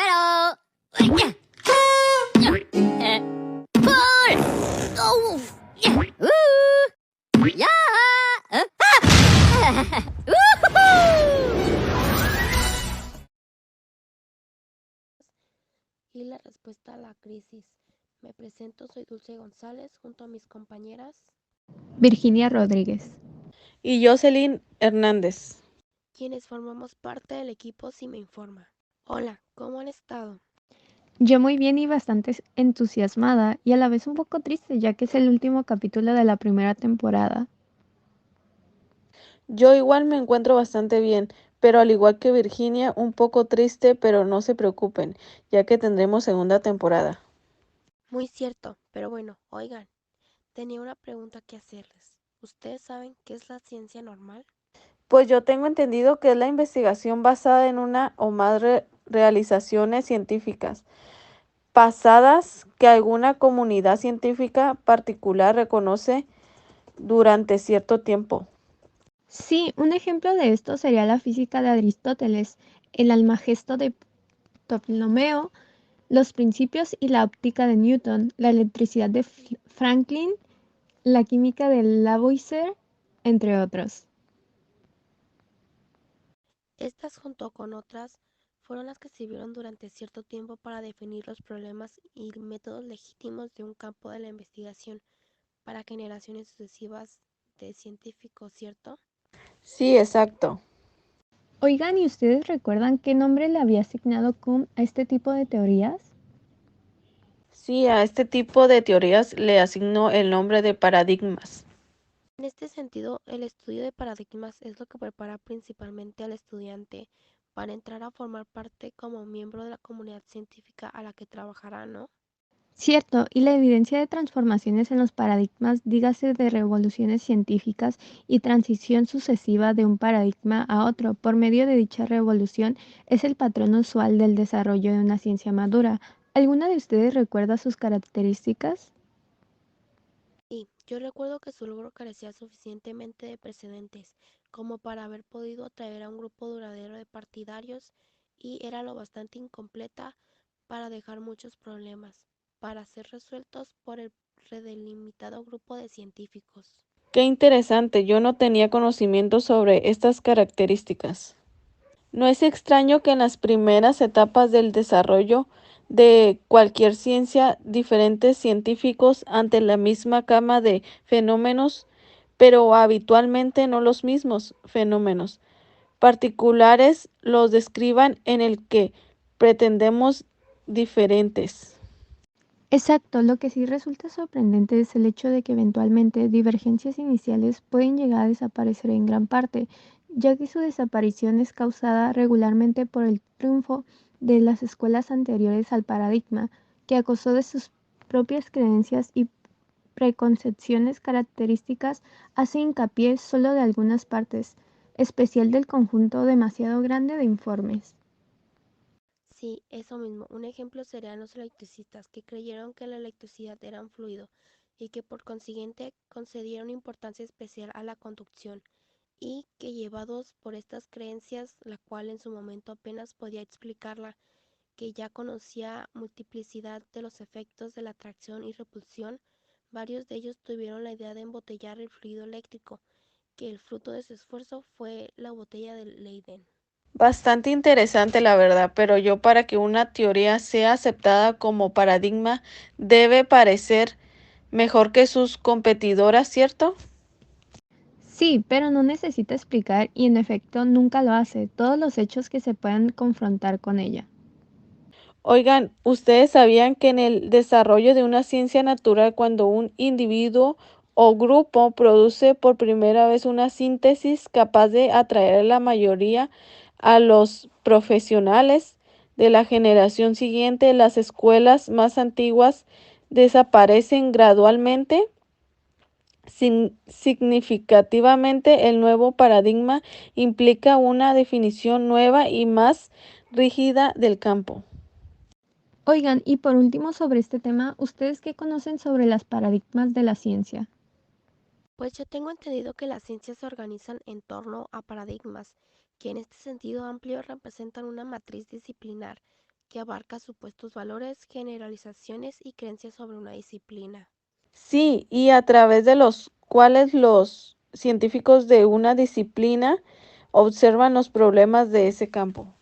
바로 볼! 오우! 야! Y la respuesta a la crisis. Me presento, soy Dulce González, junto a mis compañeras, Virginia Rodríguez. Y Jocelyn Hernández. quienes formamos parte del equipo Si Me Informa. Hola, ¿cómo han estado? Yo muy bien y bastante entusiasmada y a la vez un poco triste ya que es el último capítulo de la primera temporada. Yo igual me encuentro bastante bien, pero al igual que Virginia, un poco triste, pero no se preocupen, ya que tendremos segunda temporada. Muy cierto, pero bueno, oigan, tenía una pregunta que hacerles. ¿Ustedes saben qué es la ciencia normal? Pues yo tengo entendido que es la investigación basada en una o más realizaciones científicas, pasadas que alguna comunidad científica particular reconoce durante cierto tiempo. Sí, un ejemplo de esto sería la física de Aristóteles, el Almagesto de Ptolomeo, los principios y la óptica de Newton, la electricidad de Franklin, la química de Lavoisier, entre otros. Estas, junto con otras, fueron las que sirvieron durante cierto tiempo para definir los problemas y métodos legítimos de un campo de la investigación para generaciones sucesivas de científicos, ¿cierto? Sí, exacto. Oigan, ¿y ustedes recuerdan qué nombre le había asignado Kuhn a este tipo de teorías? Sí, a este tipo de teorías le asigno el nombre de paradigmas. En este sentido, el estudio de paradigmas es lo que prepara principalmente al estudiante para entrar a formar parte como miembro de la comunidad científica a la que trabajará, ¿no? Cierto, y la evidencia de transformaciones en los paradigmas, dígase de revoluciones científicas y transición sucesiva de un paradigma a otro por medio de dicha revolución, es el patrón usual del desarrollo de una ciencia madura. ¿Alguna de ustedes recuerda sus características? Y yo recuerdo que su logro carecía suficientemente de precedentes como para haber podido atraer a un grupo duradero de partidarios y era lo bastante incompleta para dejar muchos problemas, para ser resueltos por el redelimitado grupo de científicos. Qué interesante, yo no tenía conocimiento sobre estas características. No es extraño que en las primeras etapas del desarrollo de cualquier ciencia, diferentes científicos ante la misma gama de fenómenos, pero habitualmente no los mismos fenómenos particulares, los describan en el que pretendemos diferentes. Exacto, lo que sí resulta sorprendente es el hecho de que eventualmente divergencias iniciales pueden llegar a desaparecer en gran parte, ya que su desaparición es causada regularmente por el triunfo de las escuelas anteriores al paradigma, que acosó de sus propias creencias y preconcepciones características, hace hincapié solo de algunas partes, especial del conjunto demasiado grande de informes. Sí, eso mismo. Un ejemplo serían los electricistas que creyeron que la electricidad era un fluido y que por consiguiente concedieron importancia especial a la conducción y que llevados por estas creencias, la cual en su momento apenas podía explicarla, que ya conocía multiplicidad de los efectos de la atracción y repulsión, varios de ellos tuvieron la idea de embotellar el fluido eléctrico, que el fruto de su esfuerzo fue la botella de Leyden. Bastante interesante, la verdad, pero yo para que una teoría sea aceptada como paradigma debe parecer mejor que sus competidoras, ¿cierto? Sí, pero no necesita explicar y en efecto nunca lo hace, todos los hechos que se puedan confrontar con ella. Oigan, ¿ustedes sabían que en el desarrollo de una ciencia natural, cuando un individuo o grupo produce por primera vez una síntesis capaz de atraer a la mayoría a los profesionales de la generación siguiente, las escuelas más antiguas desaparecen gradualmente? Significativamente, el nuevo paradigma implica una definición nueva y más rígida del campo. Oigan, y por último sobre este tema, ¿ustedes qué conocen sobre las paradigmas de la ciencia? Pues yo tengo entendido que las ciencias se organizan en torno a paradigmas, que en este sentido amplio representan una matriz disciplinar que abarca supuestos valores, generalizaciones y creencias sobre una disciplina. Sí, y a través de los cuales los científicos de una disciplina observan los problemas de ese campo.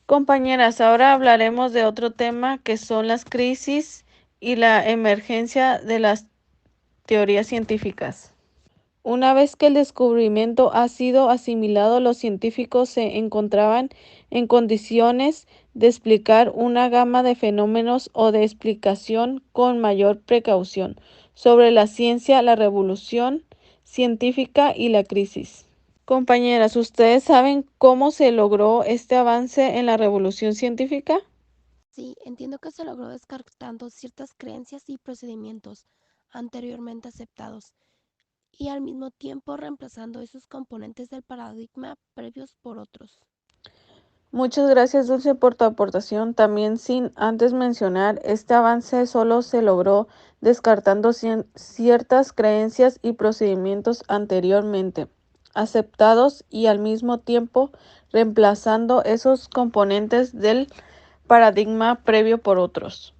Compañeras, ahora hablaremos de otro tema que son las crisis y la emergencia de las teorías científicas. Una vez que el descubrimiento ha sido asimilado, los científicos se encontraban en condiciones de explicar una gama de fenómenos o de explicación con mayor precaución sobre la ciencia, la revolución científica y la crisis. Compañeras, ¿ustedes saben cómo se logró este avance en la revolución científica? Sí, entiendo que se logró descartando ciertas creencias y procedimientos anteriormente aceptados y al mismo tiempo reemplazando esos componentes del paradigma previos por otros. Muchas gracias, Dulce, por tu aportación. También sin antes mencionar, este avance solo se logró descartando ciertas creencias y procedimientos anteriormente aceptados y al mismo tiempo reemplazando esos componentes del paradigma previo por otros.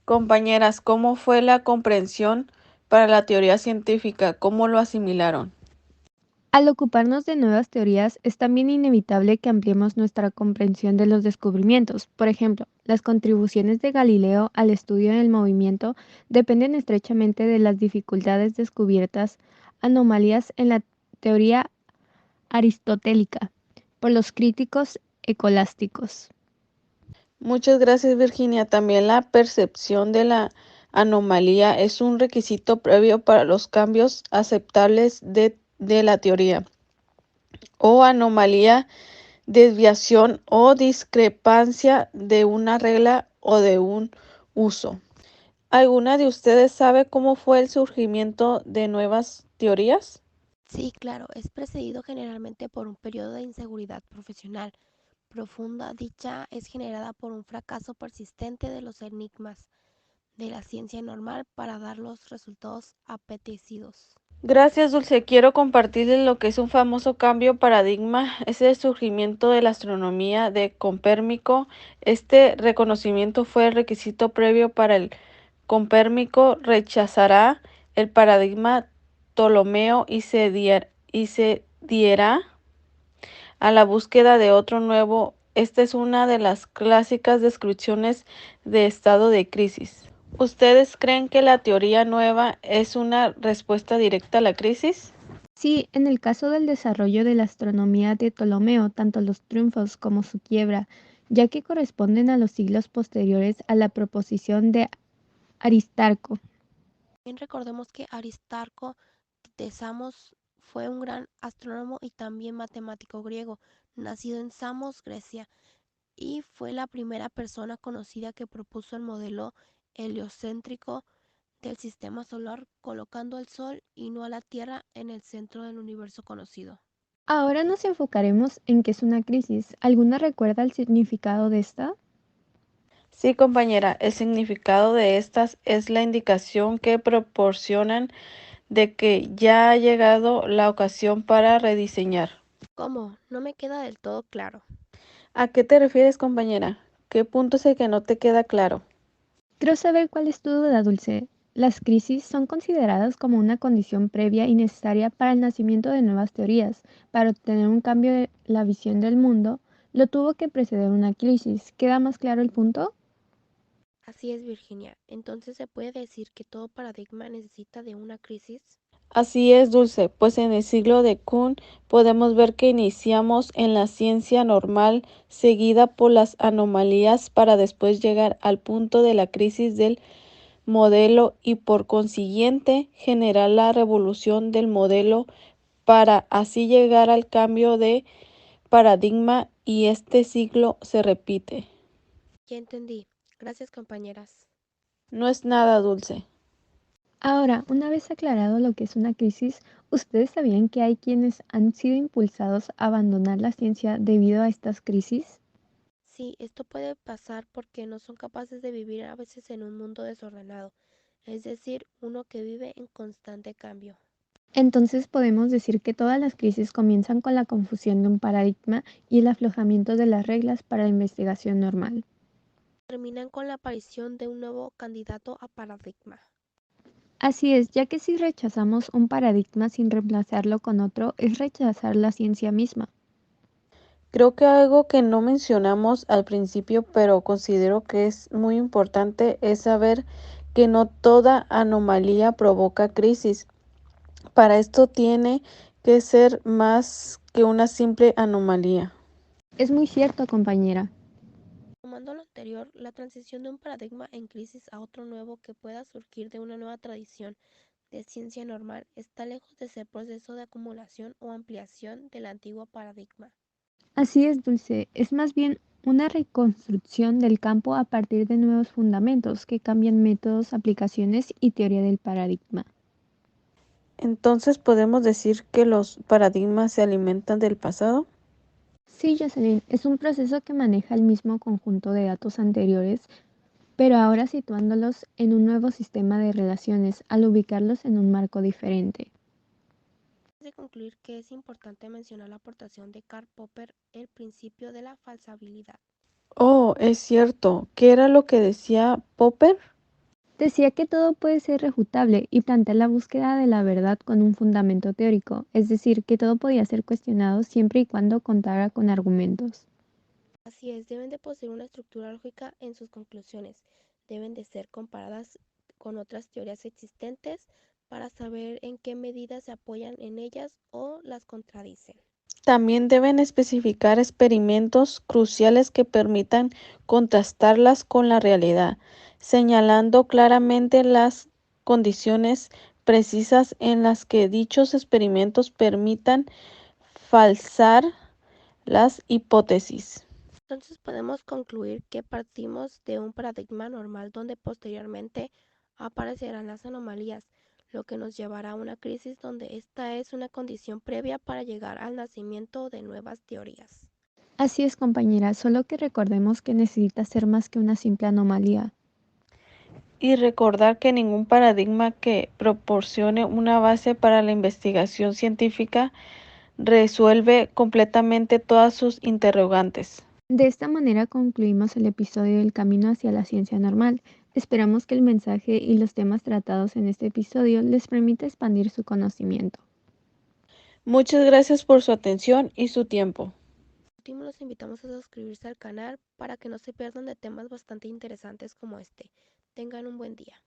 Compañeras, ¿cómo fue la comprensión para la teoría científica? ¿Cómo lo asimilaron? Al ocuparnos de nuevas teorías, es también inevitable que ampliemos nuestra comprensión de los descubrimientos. Por ejemplo, las contribuciones de Galileo al estudio del movimiento dependen estrechamente de las dificultades descubiertas, anomalías en la teoría aristotélica, por los críticos escolásticos. Muchas gracias, Virginia. También la percepción de la anomalía es un requisito previo para los cambios aceptables de la teoría o anomalía, desviación o discrepancia de una regla o de un uso. ¿Alguna de ustedes sabe cómo fue el surgimiento de nuevas teorías? Sí, claro, es precedido generalmente por un periodo de inseguridad profesional profunda. Dicha es generada por un fracaso persistente de los enigmas de la ciencia normal para dar los resultados apetecidos. Gracias, Dulce. Quiero compartirles lo que es un famoso cambio paradigma, es el surgimiento de la astronomía de Copérnico. Este reconocimiento fue el requisito previo para el Copérnico rechazará el paradigma Ptolomeo y se diera a la búsqueda de otro nuevo. Esta es una de las clásicas descripciones de estado de crisis. ¿Ustedes creen que la teoría nueva es una respuesta directa a la crisis? Sí, en el caso del desarrollo de la astronomía de Ptolomeo, tanto los triunfos como su quiebra, ya que corresponden a los siglos posteriores a la proposición de Aristarco. También recordemos que Aristarco de Samos fue un gran astrónomo y también matemático griego, nacido en Samos, Grecia, y fue la primera persona conocida que propuso el modelo heliocéntrico del sistema solar, colocando al Sol y no a la Tierra en el centro del universo conocido. Ahora nos enfocaremos en qué es una crisis. ¿Alguna recuerda el significado de esta? Sí, compañera, el significado de estas es la indicación que proporcionan de que ya ha llegado la ocasión para rediseñar. ¿Cómo? No me queda del todo claro. ¿A qué te refieres, compañera? ¿Qué punto es el que no te queda claro? Quiero saber cuál es tu duda, Dulce. Las crisis son consideradas como una condición previa y necesaria para el nacimiento de nuevas teorías. Para obtener un cambio de la visión del mundo, lo tuvo que preceder una crisis. ¿Queda más claro el punto? Así es, Virginia. Entonces se puede decir que todo paradigma necesita de una crisis. Así es, Dulce, pues en el siglo de Kuhn podemos ver que iniciamos en la ciencia normal, seguida por las anomalías para después llegar al punto de la crisis del modelo y por consiguiente generar la revolución del modelo para así llegar al cambio de paradigma y este ciclo se repite. Ya entendí. Gracias, compañeras. No es nada, Dulce. Ahora, una vez aclarado lo que es una crisis, ¿ustedes sabían que hay quienes han sido impulsados a abandonar la ciencia debido a estas crisis? Sí, esto puede pasar porque no son capaces de vivir a veces en un mundo desordenado, es decir, uno que vive en constante cambio. Entonces podemos decir que todas las crisis comienzan con la confusión de un paradigma y el aflojamiento de las reglas para la investigación normal. terminan con la aparición de un nuevo candidato a paradigma. Así es, ya que si rechazamos un paradigma sin reemplazarlo con otro, es rechazar la ciencia misma. Creo que algo que no mencionamos al principio, pero considero que es muy importante, es saber que no toda anomalía provoca crisis. Para esto tiene que ser más que una simple anomalía. Es muy cierto, compañera. Tomando lo anterior, la transición de un paradigma en crisis a otro nuevo que pueda surgir de una nueva tradición de ciencia normal está lejos de ser proceso de acumulación o ampliación del antiguo paradigma. Así es, Dulce, es más bien una reconstrucción del campo a partir de nuevos fundamentos que cambian métodos, aplicaciones y teoría del paradigma. Entonces, ¿podemos decir que los paradigmas se alimentan del pasado? Sí, Jocelyn, es un proceso que maneja el mismo conjunto de datos anteriores, pero ahora situándolos en un nuevo sistema de relaciones al ubicarlos en un marco diferente. De concluir que es importante mencionar la aportación de Karl Popper, el principio de la falsabilidad. Oh, es cierto. ¿Qué era lo que decía Popper? Decía que todo puede ser refutable y plantea la búsqueda de la verdad con un fundamento teórico, es decir, que todo podía ser cuestionado siempre y cuando contara con argumentos. Así es, deben de poseer una estructura lógica en sus conclusiones, deben de ser comparadas con otras teorías existentes para saber en qué medida se apoyan en ellas o las contradicen. También deben especificar experimentos cruciales que permitan contrastarlas con la realidad, señalando claramente las condiciones precisas en las que dichos experimentos permitan falsar las hipótesis. Entonces podemos concluir que partimos de un paradigma normal donde posteriormente aparecerán las anomalías, lo que nos llevará a una crisis donde esta es una condición previa para llegar al nacimiento de nuevas teorías. Así es, compañera, solo que recordemos que necesita ser más que una simple anomalía. Y recordar que ningún paradigma que proporcione una base para la investigación científica resuelve completamente todas sus interrogantes. De esta manera concluimos el episodio del camino hacia la ciencia normal. Esperamos que el mensaje y los temas tratados en este episodio les permita expandir su conocimiento. Muchas gracias por su atención y su tiempo. Por último, los invitamos a suscribirse al canal para que no se pierdan de temas bastante interesantes como este. Tengan un buen día.